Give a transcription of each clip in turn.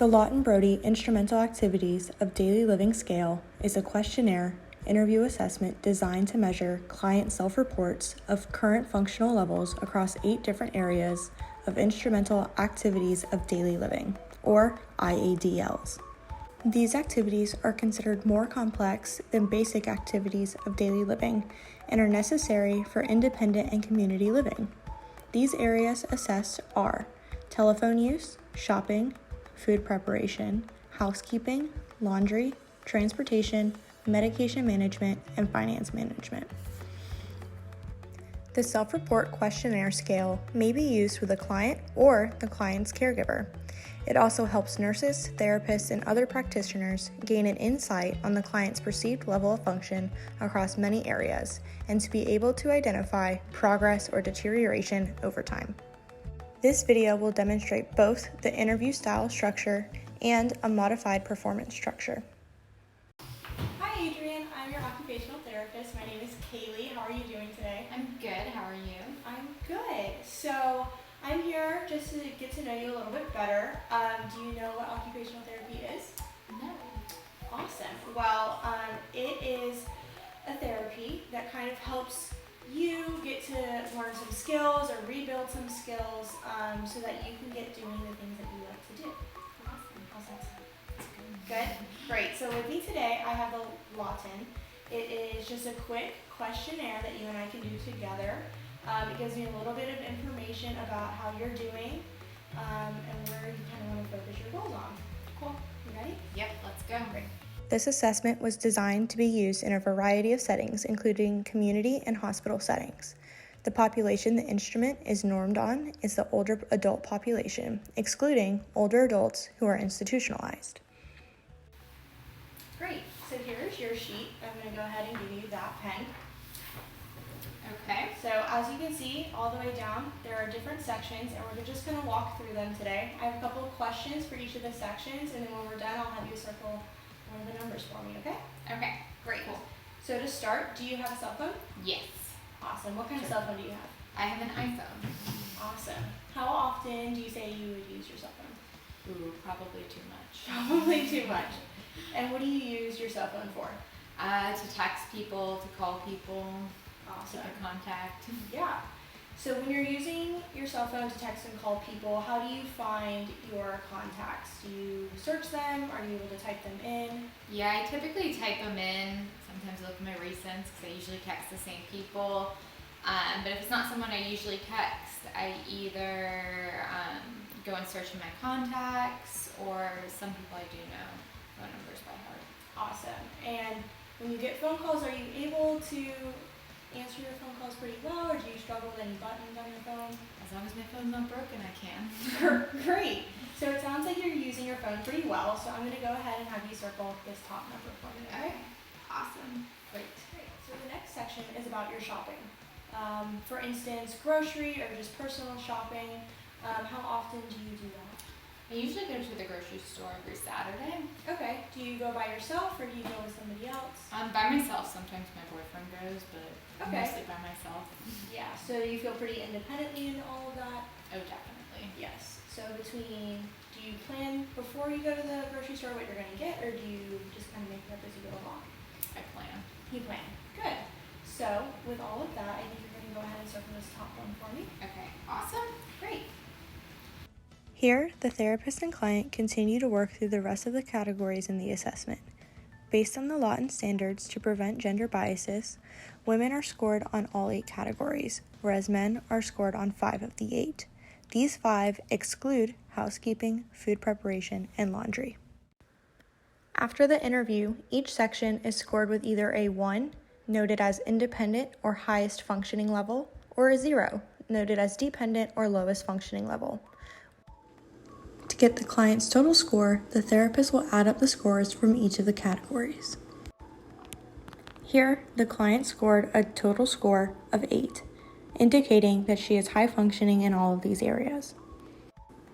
The Lawton-Brody Instrumental Activities of Daily Living Scale is a questionnaire interview assessment designed to measure client self-reports of current functional levels across 8 different areas of instrumental activities of daily living, or IADLs. These activities are considered more complex than basic activities of daily living and are necessary for independent and community living. These areas assessed are telephone use, shopping, food preparation, housekeeping, laundry, transportation, medication management, and finance management. The self-report questionnaire scale may be used with a client or the client's caregiver. It also helps nurses, therapists, and other practitioners gain an insight on the client's perceived level of function across many areas and to be able to identify progress or deterioration over time. This video will demonstrate both the interview style structure and a modified performance structure. Hi Adrian, I'm your occupational therapist. My name is Kaylee. How are you doing today? I'm good. How are you? I'm good. So I'm here just to get to know you a little bit better. Do you know what occupational therapy is? No. Awesome. Well, it is a therapy that kind of helps you get to learn some skills or rebuild some skills so that you can get doing the things that you like to do. Awesome. How's that sound? Good? Great. So with me today, I have the Lawton. It is just a quick questionnaire that you and I can do together. It gives me a little bit of information about how you're doing and where you kind of want to focus your goals on. Cool. You ready? Yep, let's go. Great. This assessment was designed to be used in a variety of settings, including community and hospital settings. The population the instrument is normed on is the older adult population, excluding older adults who are institutionalized. Great. So here's your sheet. I'm going to go ahead and give you that pen. Okay. So as you can see, all the way down, there are different sections, and we're just going to walk through them today. I have a couple of questions for each of the sections, and then when we're done, I'll have you circle one of the numbers for me, okay? Okay. Great. Cool. So to start, do you have a cell phone? Yes. Awesome. What kind of cell phone do you have? I have an iPhone. Awesome. How often do you say you would use your cell phone? Ooh, probably too much. Probably too much. And what do you use your cell phone for? To text people, to call people, Awesome. keep in contact. Yeah. So when you're using your cell phone to text and call people, how do you find your contacts? Do you search them? Are you able to type them in? Yeah, I typically type them in. Sometimes I look at my recents because I usually text the same people. But if it's not someone I usually text, I either go and search in my contacts, or some people I do know phone numbers by heart. Awesome. And when you get phone calls, are you able to answer your phone calls pretty well, or do you struggle with any buttons on your phone? As long as my phone's not broken, I can. Great. So it sounds like you're using your phone pretty well, so I'm going to go ahead and have you circle this top number for me. Okay? Awesome. Great. So the next section is about your shopping. For instance, grocery or just personal shopping. How often do you do that? I usually go to the grocery store every Saturday. Okay. Do you go by yourself or do you go with somebody else? By myself. Sometimes my boyfriend goes, but Okay. mostly by myself. Yeah. So you feel pretty independently in all of that? Oh, definitely. Yes. So do you plan before you go to the grocery store what you're going to get, or do you just kind of make it up as you go along? I plan. You plan. Good. So with all of that, I think you're going to go ahead and circle this top one for me. Okay. Awesome. Great. Here, the therapist and client continue to work through the rest of the categories in the assessment. Based on the Lawton standards to prevent gender biases, women are scored on all 8 categories, whereas men are scored on 5 of the 8. These 5 exclude housekeeping, food preparation, and laundry. After the interview, each section is scored with either a 1, noted as independent or highest functioning level, or a 0, noted as dependent or lowest functioning level. To get the client's total score, the therapist will add up the scores from each of the categories. Here, the client scored a total score of 8, indicating that she is high functioning in all of these areas.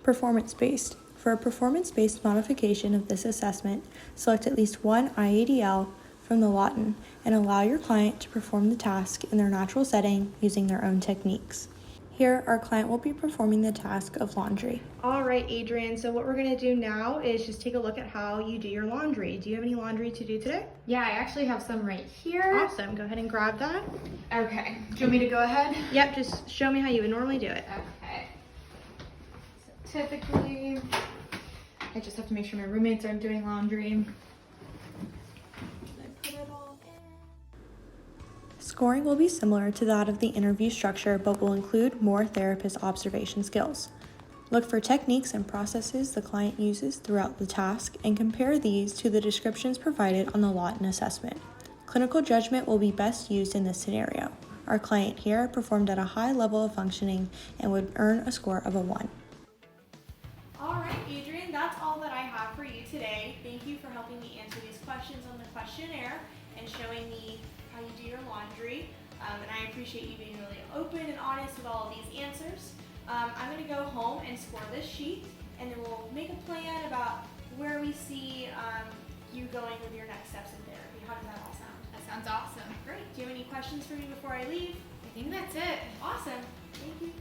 Performance-based. For a performance-based modification of this assessment, select at least one IADL from the Lawton and allow your client to perform the task in their natural setting using their own techniques. Here, our client will be performing the task of laundry. All right, Adrian, so what we're gonna do now is just take a look at how you do your laundry. Do you have any laundry to do today? Yeah, I actually have some right here. Awesome, go ahead and grab that. Okay, do you want me to go ahead? Yep, just show me how you would normally do it. Okay. So typically, I just have to make sure my roommates aren't doing laundry. I put it all in. Scoring will be similar to that of the interview structure, but will include more therapist observation skills. Look for techniques and processes the client uses throughout the task and compare these to the descriptions provided on the Lawton assessment. Clinical judgment will be best used in this scenario. Our client here performed at a high level of functioning and would earn a score of a 1. All right, Adrian, that's all that I have for you today. Thank you for helping me answer these questions on the questionnaire and showing me how you do your laundry. And I appreciate you being really open and honest with all of these answers. I'm going to go home and score this sheet, and then we'll make a plan about where we see you going with your next steps in therapy. How does that all sound? That sounds awesome. Great. Do you have any questions for me before I leave? I think that's it. Awesome. Thank you.